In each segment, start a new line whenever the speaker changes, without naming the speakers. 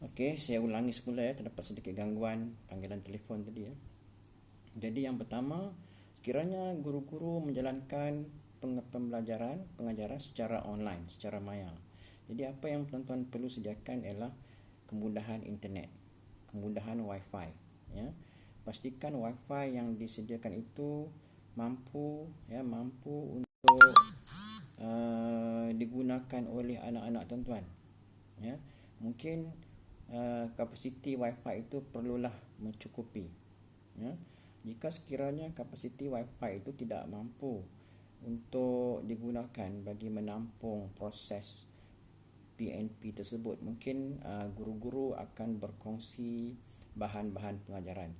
Okey, saya ulangi semula ya, terdapat sedikit gangguan panggilan telefon tadi ya. Jadi yang pertama, sekiranya guru-guru menjalankan pengajaran secara online, secara maya. Jadi apa yang tuan-tuan perlu sediakan ialah kemudahan internet, kemudahan wifi ya. Pastikan wifi yang disediakan itu mampu untuk digunakan oleh anak-anak tuan-tuan ya. Mungkin kapasiti wifi itu perlulah mencukupi ya. Jika sekiranya kapasiti wifi itu tidak mampu untuk digunakan bagi menampung proses PNP tersebut, mungkin guru-guru akan berkongsi bahan-bahan pengajaran.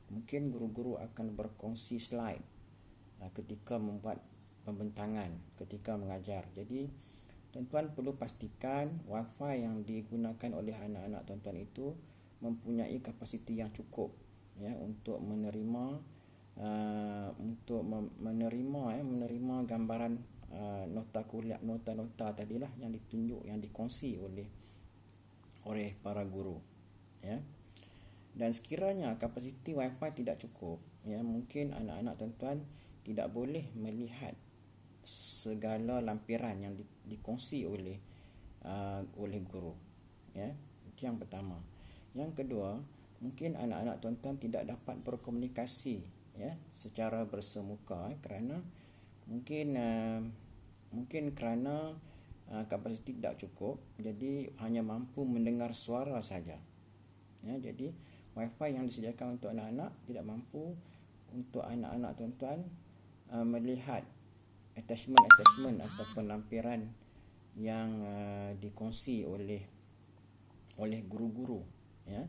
Mungkin guru-guru akan berkongsi slide ketika membuat pembentangan, ketika mengajar. Jadi tuan-tuan perlu pastikan wifi yang digunakan oleh anak-anak tuan-tuan itu mempunyai kapasiti yang cukup ya untuk menerima menerima gambaran nota kuliah, nota-nota tadilah yang ditunjuk, yang dikongsi oleh para guru ya. Dan sekiranya kapasiti wifi tidak cukup ya, mungkin anak-anak tuan-tuan tidak boleh melihat segala lampiran yang dikongsi oleh guru ya. Itu yang pertama. Yang kedua, mungkin anak-anak tuan-tuan tidak dapat berkomunikasi ya secara bersemuka kerana mungkin kerana kapasiti tidak cukup, jadi hanya mampu mendengar suara saja ya. Jadi wifi yang disediakan untuk anak-anak tidak mampu untuk anak-anak tuan-tuan melihat attachment ataupun lampiran yang dikongsi oleh guru-guru ya,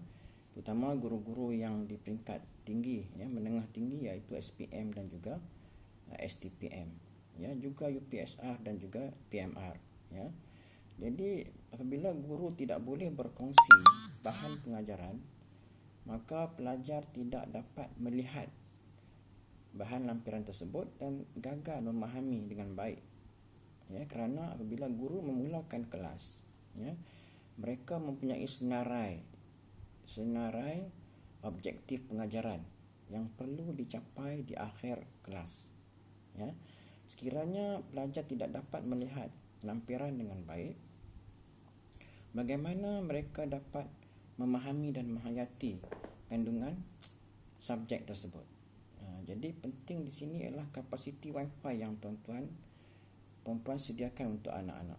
terutama guru-guru yang di peringkat tinggi ya, menengah tinggi, iaitu SPM dan juga STPM ya, juga UPSR dan juga PMR ya. Jadi apabila guru tidak boleh berkongsi bahan pengajaran, maka pelajar tidak dapat melihat bahan lampiran tersebut dan gagal memahami dengan baik ya. Kerana apabila guru memulakan kelas ya, mereka mempunyai senarai objektif pengajaran yang perlu dicapai di akhir kelas ya. Sekiranya pelajar tidak dapat melihat lampiran dengan baik, bagaimana mereka dapat memahami dan menghayati kandungan subjek tersebut? Jadi penting di sini ialah kapasiti wifi yang tuan-tuan sediakan untuk anak-anak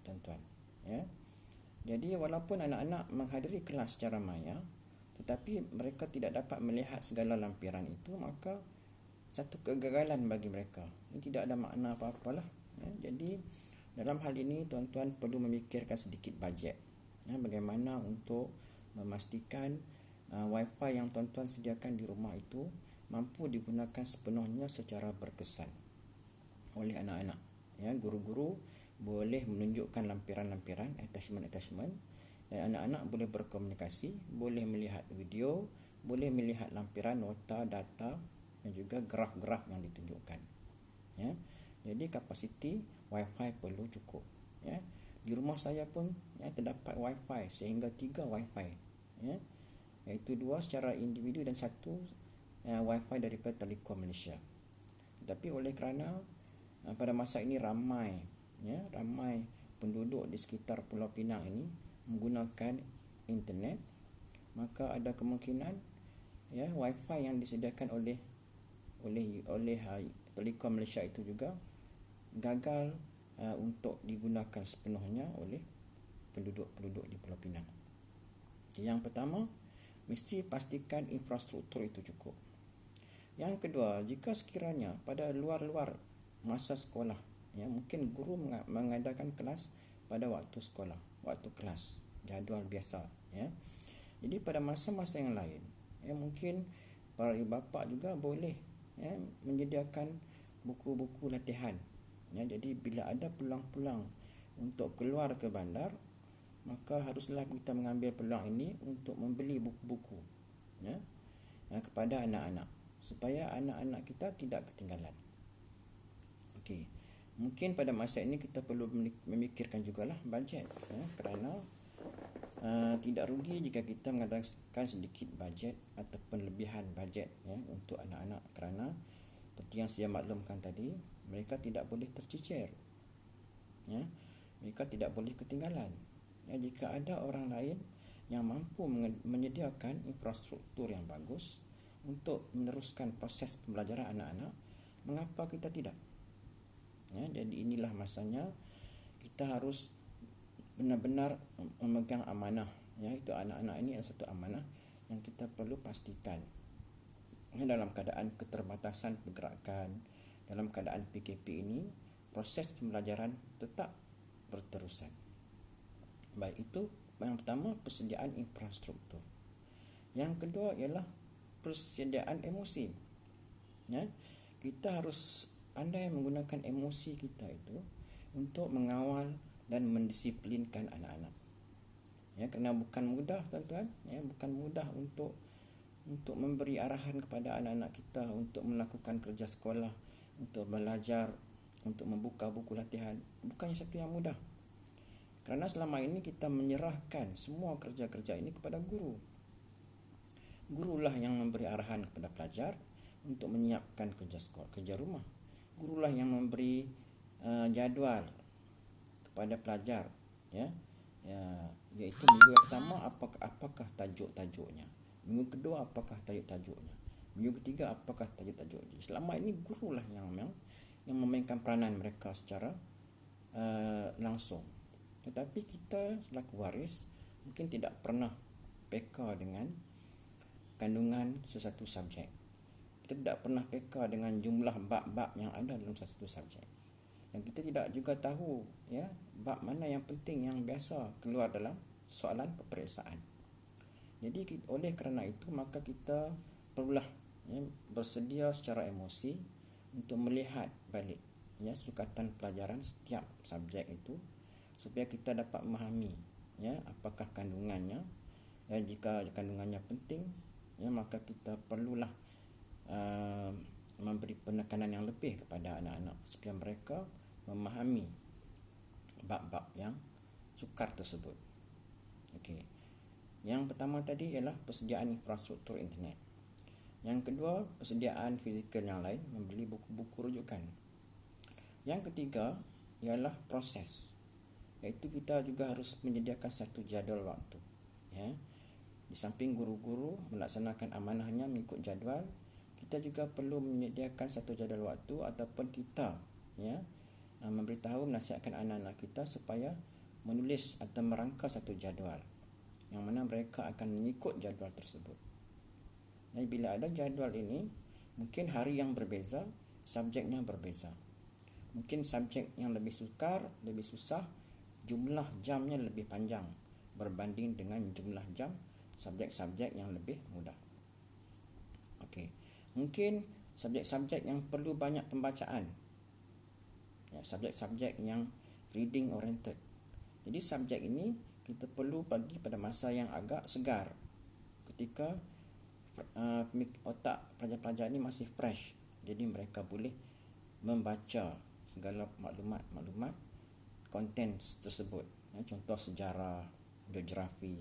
tuan-tuan ya. Jadi walaupun anak-anak menghadiri kelas secara maya, tetapi mereka tidak dapat melihat segala lampiran itu, maka satu kegagalan bagi mereka. Ini tidak ada makna apa-apalah ya. Jadi dalam hal ini tuan-tuan perlu memikirkan sedikit bajet ya, bagaimana untuk memastikan wifi yang tuan-tuan sediakan di rumah itu mampu digunakan sepenuhnya secara berkesan oleh anak-anak ya. Guru-guru boleh menunjukkan lampiran-lampiran, attachment, dan anak-anak boleh berkomunikasi, boleh melihat video, boleh melihat lampiran nota, data dan juga graf-graf yang ditunjukkan ya. Jadi kapasiti wifi perlu cukup ya. Di rumah saya pun ya, terdapat wifi sehingga 3 wifi ya, iaitu 2 secara individu dan 1 wifi daripada Telekom Malaysia. Tetapi oleh kerana pada masa ini ramai penduduk di sekitar Pulau Pinang ini menggunakan internet, maka ada kemungkinan ya wifi yang disediakan oleh Telekom Malaysia itu juga gagal untuk digunakan sepenuhnya oleh penduduk di Pulau Pinang. Yang pertama, mesti pastikan infrastruktur itu cukup. Yang kedua, jika sekiranya pada luar masa sekolah ya, mungkin guru mengadakan kelas pada waktu sekolah, waktu kelas, jadual biasa ya. Jadi pada masa-masa yang lain ya, mungkin para ibu bapa juga boleh ya menyediakan buku-buku latihan ya. Jadi bila ada peluang-peluang untuk keluar ke bandar, maka haruslah kita mengambil peluang ini untuk membeli buku-buku ya, kepada anak-anak, supaya anak-anak kita tidak ketinggalan. Okey. Mungkin pada masa ini kita perlu memikirkan jugalah bajet ya, kerana tidak rugi jika kita mengadakan sedikit bajet ataupun lebihan bajet untuk anak-anak, kerana seperti yang saya maklumkan tadi, mereka tidak boleh tercecer, mereka tidak boleh ketinggalan. Jika ada orang lain yang mampu menyediakan infrastruktur yang bagus untuk meneruskan proses pembelajaran anak-anak, mengapa kita tidak? Jadi inilah masanya kita harus benar-benar memegang amanah. Itu anak-anak ini adalah satu amanah yang kita perlu pastikan. Dalam keadaan keterbatasan pergerakan, dalam keadaan PKP ini, proses pembelajaran tetap berterusan. Baik, itu yang pertama, persediaan infrastruktur. Yang kedua ialah persediaan emosi. Kita harus pandai menggunakan emosi kita itu untuk mengawal dan mendisiplinkan anak-anak. Kerana bukan mudah, tuan-tuan, bukan mudah untuk memberi arahan kepada anak-anak kita untuk melakukan kerja sekolah, untuk belajar, untuk membuka buku latihan. Bukannya satu yang mudah. Kerana selama ini kita menyerahkan semua kerja-kerja ini kepada guru. Gurulah yang memberi arahan kepada pelajar untuk menyiapkan kerja sekolah, kerja rumah. Gurulah yang memberi jadual kepada pelajar, iaitu minggu yang pertama apakah tajuk-tajuknya, minggu kedua apakah tajuk-tajuknya, minggu ketiga apakah tajuk-tajuknya. Selama ini gurulah yang memainkan peranan mereka secara langsung. Tetapi kita selaku waris mungkin tidak pernah peka dengan kandungan sesuatu subjek. Kita tidak pernah peka dengan jumlah bab-bab yang ada dalam sesuatu subjek. Dan kita tidak juga tahu bab mana yang penting yang biasa keluar dalam soalan peperiksaan. Jadi oleh kerana itu, maka kita perlulah bersedia secara emosi untuk melihat balik sukatan pelajaran setiap subjek itu, supaya kita dapat memahami apakah kandungannya. Dan jika kandungannya penting, maka kita perlulah memberi penekanan yang lebih kepada anak-anak supaya mereka memahami bab-bab yang sukar tersebut. Okey. Yang pertama tadi ialah persediaan infrastruktur internet. Yang kedua, persediaan fizikal yang lain, membeli buku-buku rujukan. Yang ketiga ialah proses, iaitu kita juga harus menyediakan satu jadual waktu. Di samping guru-guru melaksanakan amanahnya mengikut jadual, kita juga perlu menyediakan satu jadual waktu, ataupun kita memberitahu, menasihatkan anak-anak kita supaya menulis atau merangka satu jadual yang mana mereka akan mengikut jadual tersebut. Dan bila ada jadual ini, mungkin hari yang berbeza, subjeknya berbeza. Mungkin subjek yang lebih sukar, lebih susah, jumlah jamnya lebih panjang berbanding dengan jumlah jam subjek-subjek yang lebih mudah. Okey. Mungkin subjek-subjek yang perlu banyak pembacaan, subjek-subjek yang reading oriented. Jadi subjek ini kita perlu bagi pada masa yang agak segar, ketika otak pelajar-pelajar ini masih fresh. Jadi mereka boleh membaca segala maklumat konten tersebut. Contoh sejarah, geografi,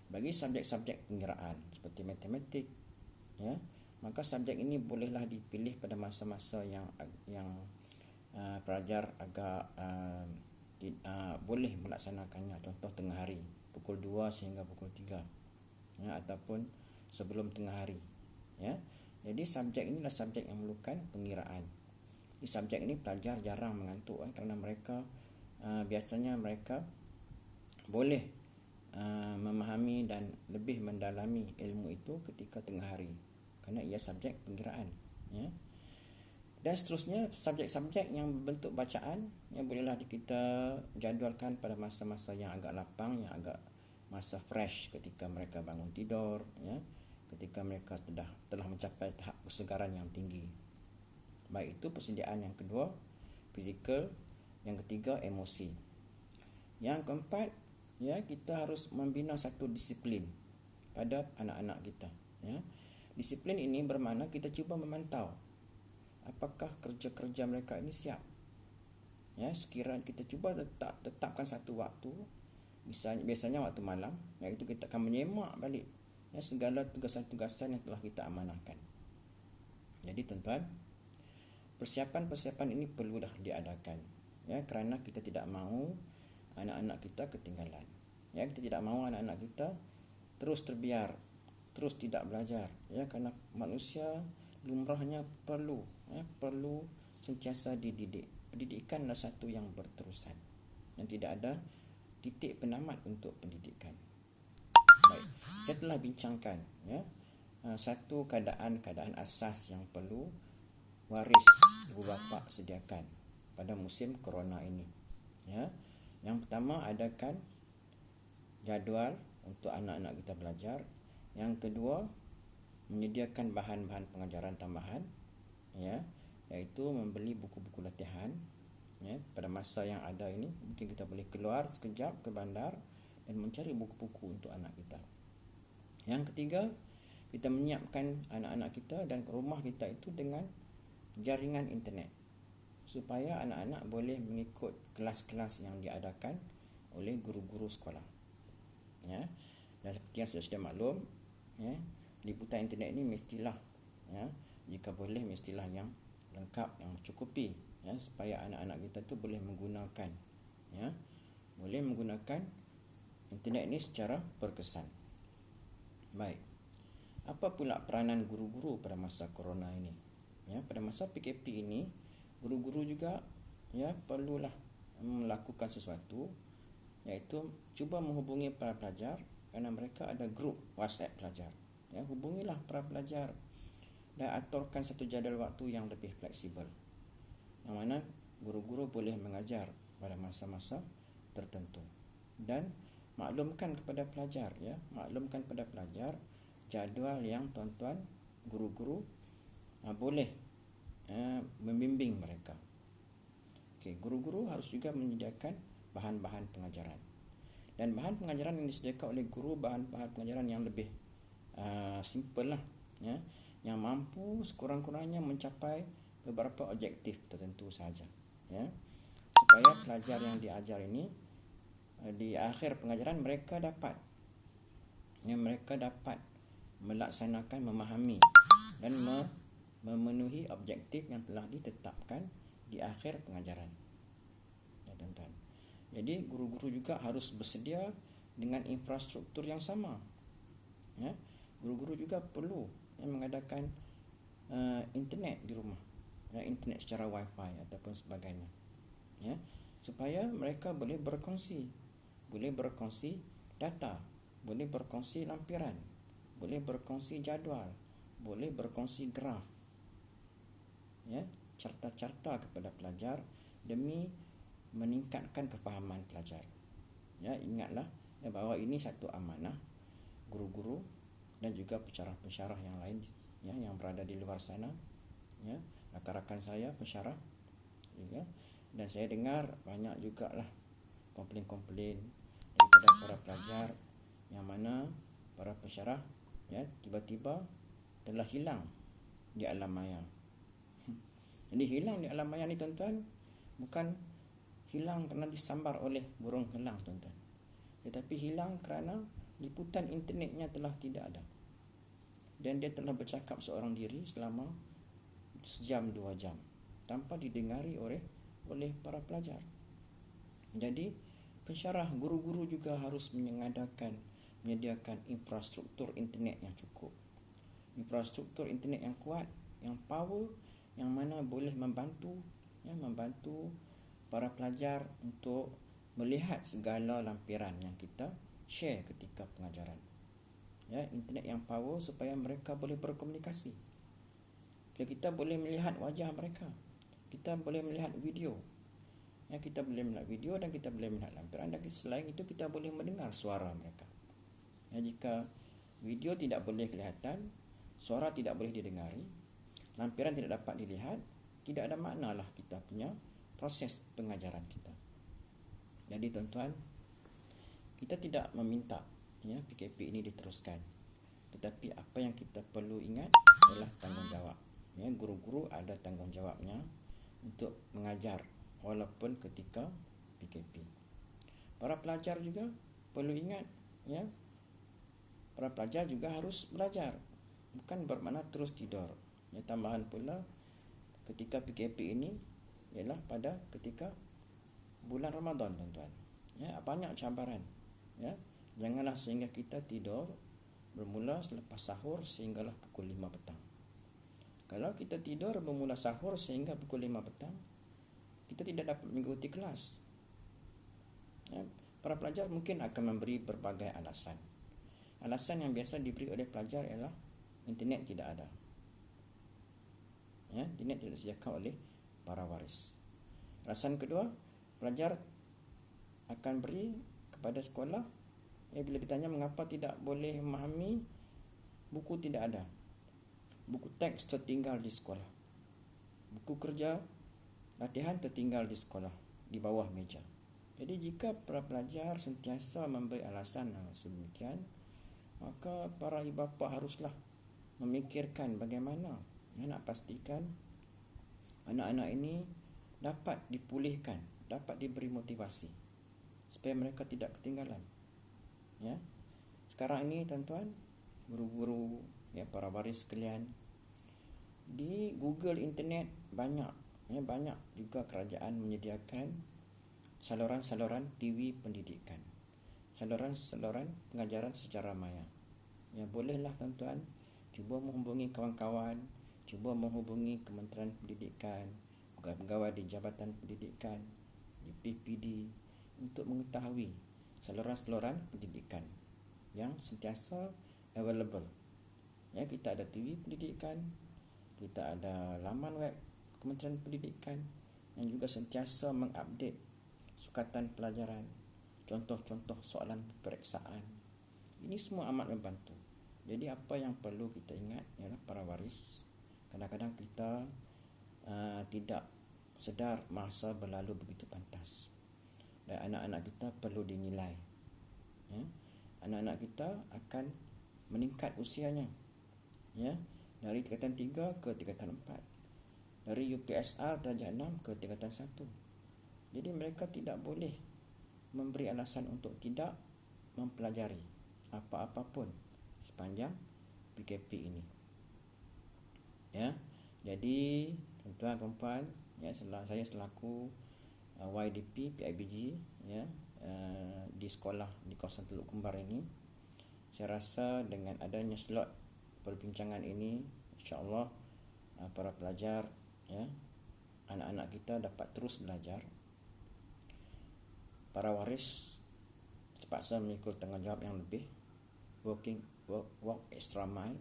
Bagi subjek-subjek pengiraan seperti matematik, maka subjek ini bolehlah dipilih pada masa-masa yang pelajar agak boleh melaksanakannya. Contoh tengah hari, pukul 2 sehingga pukul 3, ataupun sebelum tengah hari. Jadi subjek ini adalah subjek yang memerlukan pengiraan. Di subjek ini pelajar jarang mengantuk, kerana mereka biasanya mereka boleh memahami dan lebih mendalami ilmu itu ketika tengah hari, kerana ia subjek pengiraan. Dan seterusnya, subjek-subjek yang berbentuk bacaan yang bolehlah kita jadualkan pada masa-masa yang agak lapang, yang agak masa fresh, ketika mereka bangun tidur, ketika mereka telah mencapai tahap kesegaran yang tinggi. Baik, itu persediaan yang kedua, fizikal. Yang ketiga, emosi. Yang keempat, kita harus membina satu disiplin pada anak-anak kita. Disiplin ini bermakna kita cuba memantau apakah kerja-kerja mereka ini siap. Sekiranya kita cuba tetapkan satu waktu Biasanya waktu malam, iaitu kita akan menyemak balik segala tugasan-tugasan yang telah kita amanahkan. Jadi tuan-tuan, persiapan-persiapan ini perlulah diadakan, kerana kita tidak mahu anak-anak kita ketinggalan. Kita tidak mahu anak-anak kita terus terbiar, terus tidak belajar, kerana manusia lumrahnya perlu sentiasa dididik. Pendidikan adalah satu yang berterusan, yang tidak ada titik penamat untuk pendidikan. Baik, saya telah bincangkan satu keadaan asas yang perlu waris ibu bapa sediakan pada musim corona ini. Yang pertama, adakan jadual untuk anak-anak kita belajar. Yang kedua, menyediakan bahan-bahan pengajaran tambahan, iaitu membeli buku-buku latihan. Pada masa yang ada ini, mungkin kita boleh keluar sekejap ke bandar dan mencari buku-buku untuk anak kita. Yang ketiga, kita menyiapkan anak-anak kita dan rumah kita itu dengan jaringan internet, supaya anak-anak boleh mengikut kelas-kelas yang diadakan oleh guru-guru sekolah. Dan seperti yang sudah maklum, liputan internet ini mestilah, jika boleh mestilah yang lengkap, yang mencukupi, supaya anak-anak kita tu boleh menggunakan internet ini secara berkesan. Baik, apa pula peranan guru-guru pada masa corona ini? Pada masa PKP ini, guru-guru juga perlulah melakukan sesuatu, iaitu cuba menghubungi para pelajar, kerana mereka ada grup WhatsApp pelajar. Hubungilah para pelajar dan aturkan satu jadual waktu yang lebih fleksibel, yang mana guru-guru boleh mengajar pada masa-masa tertentu. Dan maklumkan kepada pelajar jadual yang tuan-tuan guru-guru boleh membimbing mereka. Guru-guru harus juga menyediakan bahan-bahan pengajaran. Dan bahan pengajaran yang disediakan oleh guru, bahan-bahan pengajaran yang lebih simple lah, yang mampu sekurang-kurangnya mencapai beberapa objektif tertentu sahaja, supaya pelajar yang diajar ini di akhir pengajaran mereka dapat melaksanakan, memahami dan memenuhi objektif yang telah ditetapkan di akhir pengajaran. Tuan-tuan, jadi guru-guru juga harus bersedia dengan infrastruktur yang sama. Guru-guru juga perlu mengadakan internet di rumah, internet secara wifi ataupun sebagainya, supaya mereka boleh berkongsi data, boleh berkongsi lampiran, boleh berkongsi jadual, boleh berkongsi graf, carta-carta kepada pelajar demi meningkatkan kefahaman pelajar. Ingatlah bahawa ini satu amanah guru-guru dan juga pensyarah-pensyarah yang lain yang berada di luar sana, rakan-rakan saya pensyarah juga. Dan saya dengar banyak jugalah komplain-komplain daripada para pelajar yang mana para pensyarah tiba-tiba telah hilang di alam maya. Jadi hilang di alam maya ni tuan-tuan, bukan hilang kerana disambar oleh burung helang tuan-tuan, tetapi hilang kerana liputan internetnya telah tidak ada, dan dia telah bercakap seorang diri selama sejam 2 jam tanpa didengari oleh para pelajar. Jadi pensyarah, guru-guru juga harus menyediakan infrastruktur internet yang cukup, infrastruktur internet yang kuat, yang power, yang mana boleh membantu para pelajar untuk melihat segala lampiran yang kita share ketika pengajaran. Internet yang power supaya mereka boleh berkomunikasi. Kita boleh melihat wajah mereka, kita boleh melihat video, kita boleh melihat video dan kita boleh melihat lampiran, dan selain itu kita boleh mendengar suara mereka. Jika video tidak boleh kelihatan, suara tidak boleh didengari, lampiran tidak dapat dilihat, tidak ada maknalah kita punya proses pengajaran kita. Jadi tuan-tuan, kita tidak meminta PKP ini diteruskan, tetapi apa yang kita perlu ingat adalah tanggungjawab. Guru-guru ada tanggungjawabnya untuk mengajar walaupun ketika PKP. Para pelajar juga perlu ingat, ya, para pelajar juga harus belajar, bukan bermakna terus tidur. Ya, tambahan pula ketika PKP ini ialah pada ketika bulan Ramadan, tuan-tuan. Ya, banyak cabaran. Ya, janganlah sehingga kita tidur bermula selepas sahur sehinggalah pukul 5 petang. Kalau kita tidur bermula sahur sehingga pukul 5 petang, kita tidak dapat mengikuti kelas. Ya, para pelajar mungkin akan memberi berbagai alasan. Alasan yang biasa diberi oleh pelajar ialah internet tidak ada. Ya, internet tidak disediakan oleh para waris. Alasan kedua, pelajar akan beri kepada sekolah, bila ditanya mengapa tidak boleh memahami, buku tidak ada, buku teks tertinggal di sekolah, buku kerja latihan tertinggal di sekolah, di bawah meja. Jadi jika para pelajar sentiasa memberi alasan sedemikian, maka para ibu bapa haruslah memikirkan bagaimana nak pastikan anak-anak ini dapat dipulihkan, dapat diberi motivasi supaya mereka tidak ketinggalan. Ya, sekarang ini tuan-tuan, guru-guru, ya, para waris sekalian, di Google internet banyak juga kerajaan menyediakan saluran-saluran TV pendidikan, saluran-saluran pengajaran secara maya. Ya, bolehlah tuan-tuan cuba menghubungi kawan-kawan, cuba menghubungi Kementerian Pendidikan, pegawai di Jabatan Pendidikan, di PPD, untuk mengetahui saluran-saluran pendidikan yang sentiasa available. Ya, kita ada TV pendidikan, kita ada laman web Kementerian Pendidikan yang juga sentiasa mengupdate sukatan pelajaran, contoh-contoh soalan peperiksaan. Ini semua amat membantu. Jadi apa yang perlu kita ingat ialah para waris, kadang-kadang kita tidak sedar masa berlalu begitu pantas, dan anak-anak kita perlu dinilai. Ya, anak-anak kita akan meningkat usianya, ya, dari tingkatan 3 ke tingkatan 4, dari UPSR darjah 6 ke tingkatan 1. Jadi mereka tidak boleh memberi alasan untuk tidak mempelajari apa-apa pun sepanjang PKP ini. Ya, jadi tuan-tuan dan puan, ya, saya selaku YDP PIBG, ya, di sekolah di kawasan Teluk Kembar ini, saya rasa dengan adanya slot perbincangan ini, insya-Allah para pelajar, ya, anak-anak kita dapat terus belajar. Para waris terpaksa memikul tanggungjawab yang lebih, work extra mile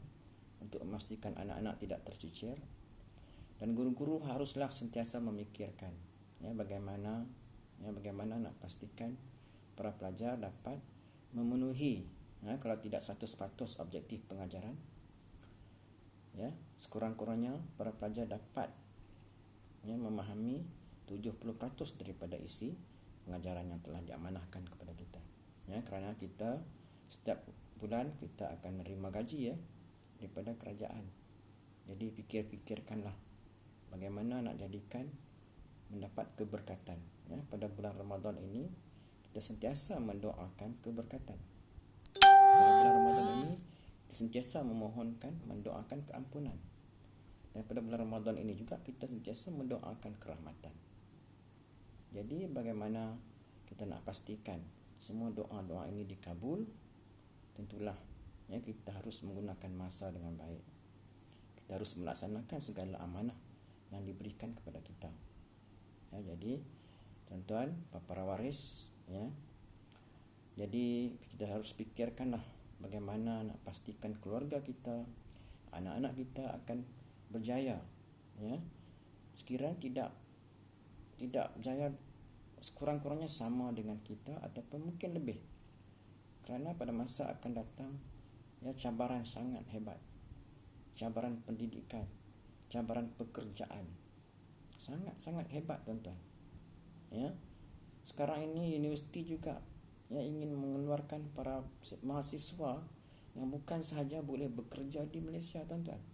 untuk memastikan anak-anak tidak tercicir, dan guru-guru haruslah sentiasa memikirkan, ya, bagaimana nak pastikan para pelajar dapat memenuhi, ya, kalau tidak 100% objektif pengajaran, ya, sekurang-kurangnya para pelajar dapat, ya, memahami 70% daripada isi pengajaran yang telah diamanahkan kepada kita. Ya, kerana kita setiap bulan kita akan menerima gaji, ya, daripada kerajaan. Jadi fikirkanlah bagaimana nak jadikan mendapat keberkatan. Ya, pada bulan Ramadan ini kita sentiasa mendoakan keberkatan. Pada bulan Ramadan ini kita sentiasa memohonkan, mendoakan keampunan. Dan pada bulan Ramadan ini juga kita sentiasa mendoakan kerahmatan. Jadi bagaimana kita nak pastikan semua doa-doa ini dikabul? Tentulah, ya, kita harus menggunakan masa dengan baik. Kita harus melaksanakan segala amanah yang diberikan kepada kita. Ya, jadi tuan-tuan, para waris, ya, jadi kita harus fikirkanlah bagaimana nak pastikan keluarga kita, anak-anak kita akan berjaya, ya. Sekiranya tidak berjaya, sekurang-kurangnya sama dengan kita ataupun mungkin lebih. Kerana pada masa akan datang, ya, cabaran sangat hebat. Cabaran pendidikan, cabaran pekerjaan sangat-sangat hebat, tuan-tuan. Ya. Sekarang ini universiti juga, ya, ingin mengeluarkan para mahasiswa yang bukan sahaja boleh bekerja di Malaysia, tuan-tuan,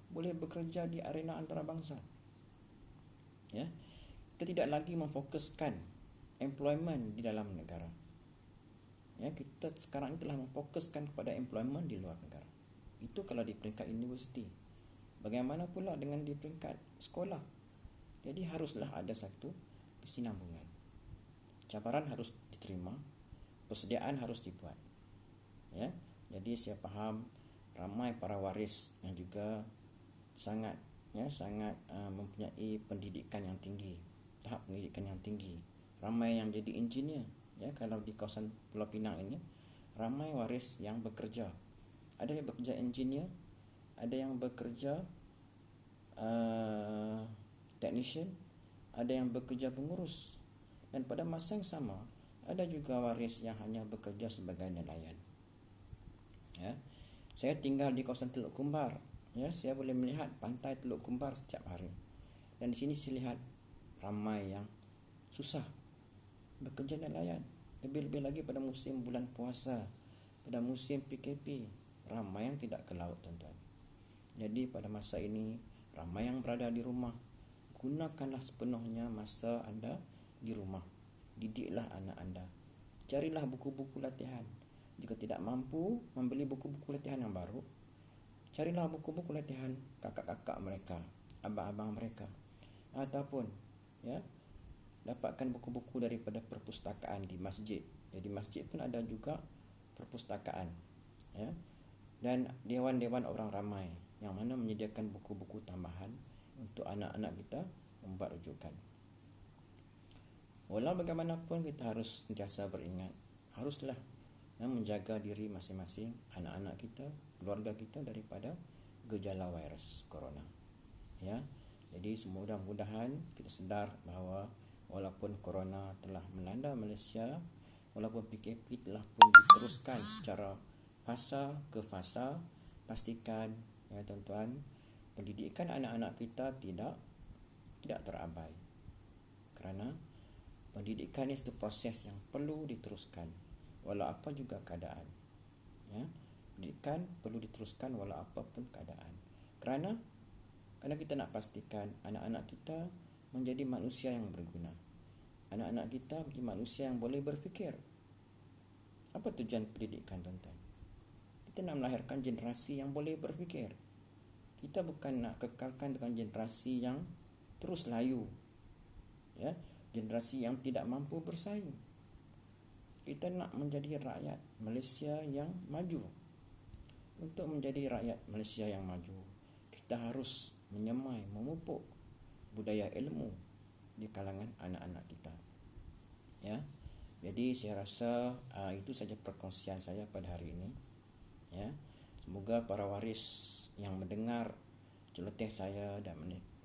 boleh bekerja di arena antarabangsa. Ya. Kita tidak lagi memfokuskan employment di dalam negara. Ya, kita sekarang ini telah memfokuskan kepada employment di luar negara. Itu kalau di peringkat universiti. Bagaimana pula dengan di peringkat sekolah? Jadi haruslah ada satu kesinambungan. Cabaran harus diterima, persediaan harus dibuat. Ya, jadi saya faham ramai para waris yang juga sangat mempunyai pendidikan yang tinggi, tahap pendidikan yang tinggi. Ramai yang jadi engineer. Ya, kalau di kawasan Pulau Pinang ini ramai waris yang bekerja. Ada yang bekerja engineer, ada yang bekerja technician, ada yang bekerja pengurus, dan pada masa yang sama ada juga waris yang hanya bekerja sebagai nelayan. Ya, saya tinggal di kawasan Teluk Kumbar. Ya, saya boleh melihat pantai Teluk Kumbar setiap hari, dan di sini saya lihat ramai yang susah bekerja nelayan. Lebih-lebih lagi pada musim bulan puasa, pada musim PKP, ramai yang tidak ke laut, tuan-tuan. Jadi pada masa ini ramai yang berada di rumah. Gunakanlah sepenuhnya masa anda di rumah. Didiklah anak anda. Carilah buku-buku latihan. Jika tidak mampu membeli buku-buku latihan yang baru, carilah buku-buku latihan kakak-kakak mereka, abang-abang mereka, ataupun ya, dapatkan buku-buku daripada perpustakaan di masjid. Jadi masjid pun ada juga perpustakaan, ya, dan dewan-dewan orang ramai yang mana menyediakan buku-buku tambahan untuk anak-anak kita membuat rujukan. Walau bagaimanapun kita harus sentiasa beringat, haruslah menjaga diri masing-masing, anak-anak kita, keluarga kita daripada gejala virus corona. Ya, jadi mudah-mudahan kita sedar bahawa walaupun corona telah melanda Malaysia, walaupun PKP telah pun diteruskan secara fasa ke fasa, pastikan ya tuan-tuan, pendidikan anak-anak kita tidak terabai. Kerana pendidikan ini satu proses yang perlu diteruskan walau apa juga keadaan. Ya, pendidikan perlu diteruskan walau apapun keadaan. Kerana kita nak pastikan anak-anak kita menjadi manusia yang berguna. Anak-anak kita menjadi manusia yang boleh berfikir. Apa tujuan pendidikan, tuan-tuan? Kita nak melahirkan generasi yang boleh berfikir. Kita bukan nak kekalkan dengan generasi yang terus layu, ya, generasi yang tidak mampu bersaing. Kita nak menjadi rakyat Malaysia yang maju. Untuk menjadi rakyat Malaysia yang maju, kita harus menyemai, memupuk budaya ilmu di kalangan anak-anak kita. Ya, jadi saya rasa itu saja perkongsian saya pada hari ini. Ya, semoga para waris yang mendengar celoteh saya dan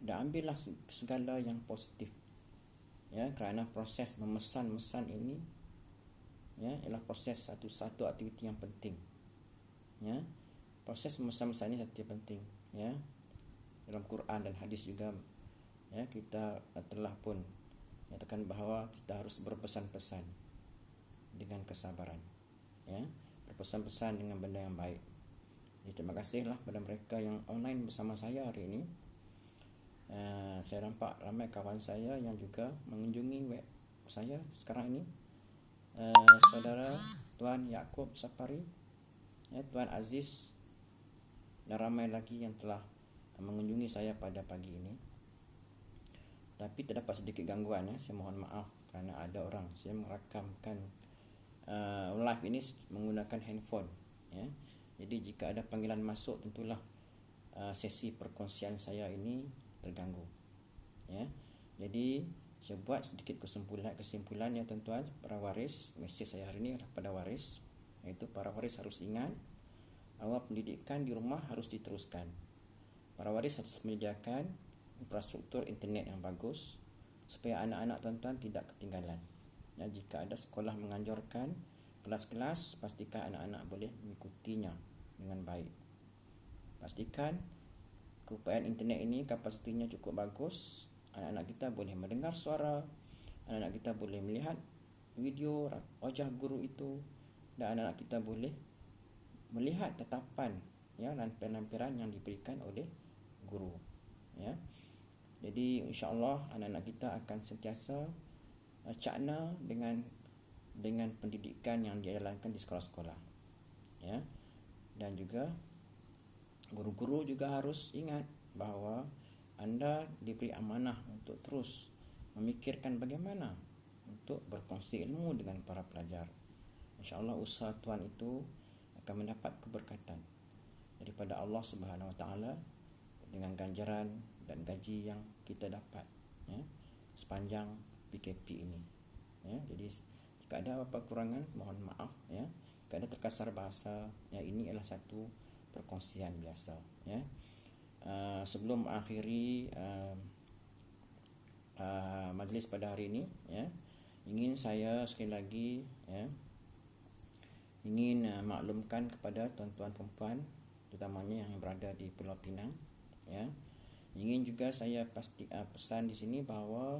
ambillah segala yang positif. Ya, kerana proses memesan ini, ya, ialah proses satu aktiviti yang penting. Ya, proses memesan ini satu yang penting. Ya, dalam Quran dan hadis juga, ya, kita telah pun nyatakan bahawa kita harus berpesan-pesan dengan kesabaran, ya, berpesan-pesan dengan benda yang baik. Jadi terima kasihlah kepada mereka yang online bersama saya hari ini. Saya nampak ramai kawan saya yang juga mengunjungi web saya sekarang ini. Saudara Tuan Yaakob Sapari, ya, Tuan Aziz, dan ramai lagi yang telah mengunjungi saya pada pagi ini. Tapi terdapat sedikit gangguan, ya. Saya mohon maaf kerana ada orang. Saya merakamkan live ini menggunakan handphone, ya. Jadi jika ada panggilan masuk, tentulah sesi perkongsian saya ini terganggu, ya. Jadi saya buat sedikit kesimpulan ya tuan-tuan, para waris. Mesej saya hari ini adalah pada waris, iaitu para waris harus ingat bahawa pendidikan di rumah harus diteruskan. Para waris harus menyediakan infrastruktur internet yang bagus supaya anak-anak tuan-tuan tidak ketinggalan. Ya, jika ada sekolah menganjurkan kelas-kelas, pastikan anak-anak boleh mengikutinya dengan baik. Pastikan keupayaan internet ini kapasitinya cukup bagus. Anak-anak kita boleh mendengar suara, anak-anak kita boleh melihat video wajah guru itu, dan anak-anak kita boleh melihat tatapan, ya, lampiran-lampiran yang diberikan oleh guru, ya. Jadi insya-Allah anak-anak kita akan sentiasa cakna dengan dengan pendidikan yang dijalankan di sekolah-sekolah, ya. Dan juga guru-guru juga harus ingat bahawa anda diberi amanah untuk terus memikirkan bagaimana untuk berkongsi ilmu dengan para pelajar. InsyaAllah usaha tuan itu akan mendapat keberkatan daripada Allah Subhanahu Wa Taala dengan ganjaran dan gaji yang kita dapat, ya, sepanjang PKP ini, ya. Jadi jika ada apa-apa kurangan, mohon maaf, ya. Jika ada terkasar bahasa, ya, ini adalah satu perkongsian biasa, ya. Sebelum akhiri majlis pada hari ini, ya, ingin saya sekali lagi, ya, ingin maklumkan kepada tuan-tuan perempuan terutamanya yang berada di Pulau Pinang, ya. Ingin juga saya pesan di sini bahawa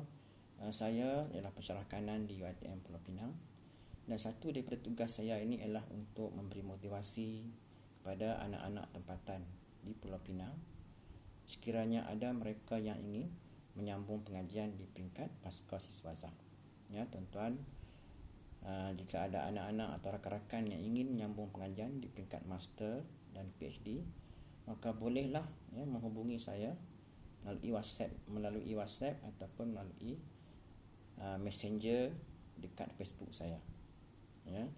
saya ialah pensyarah kanan di UiTM Pulau Pinang, dan satu daripada tugas saya ini ialah untuk memberi motivasi kepada anak-anak tempatan di Pulau Pinang sekiranya ada mereka yang ingin menyambung pengajian di peringkat pasca siswazah, ya tuan-tuan. Jika ada anak-anak atau rakan-rakan yang ingin menyambung pengajian di peringkat master dan PhD, maka bolehlah, ya, menghubungi saya melalui WhatsApp ataupun melalui Messenger dekat Facebook saya, ya.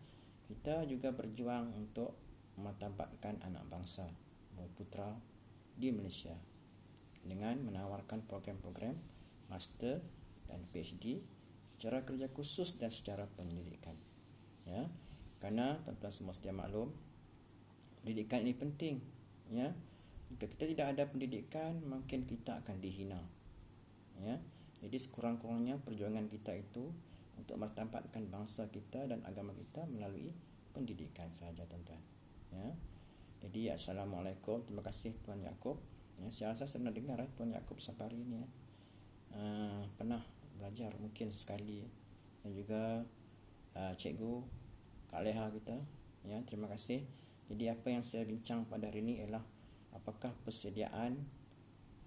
Kita juga berjuang untuk memartabatkan anak bangsa Bumiputera di Malaysia dengan menawarkan program-program master dan PhD secara kerja khusus dan secara pendidikan, ya. Kerana tuan-tuan semua sedia maklum, pendidikan ini penting, ya. Jika kita tidak ada pendidikan, mungkin kita akan dihina, ya. Jadi sekurang-kurangnya perjuangan kita itu untuk martabatkan bangsa kita dan agama kita melalui pendidikan sahaja, tuan-tuan, ya. Jadi Assalamualaikum. Terima kasih Tuan Yaakob, ya. Saya rasa saya pernah dengar Tuan Yaakob Sapari ini, ya. Pernah belajar mungkin sekali, dan juga cikgu Kak Leha kita, ya. Terima kasih. Jadi apa yang saya bincang pada hari ini ialah apakah persediaan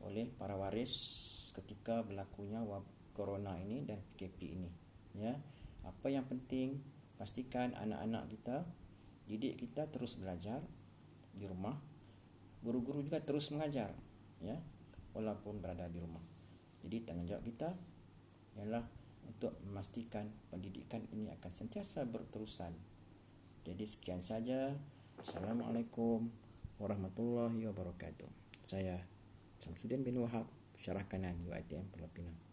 oleh para waris ketika berlakunya corona ini dan PKP ini, ya. Apa yang penting, pastikan anak-anak kita, didik kita terus belajar di rumah. Guru-guru juga terus mengajar, ya, walaupun berada di rumah. Jadi tanggungjawab kita ialah untuk memastikan pendidikan ini akan sentiasa berterusan. Jadi sekian saja. Assalamualaikum warahmatullahi wabarakatuh. Saya Samsudin bin Wahab, pensyarah kanan UiTM Pulau Pinang.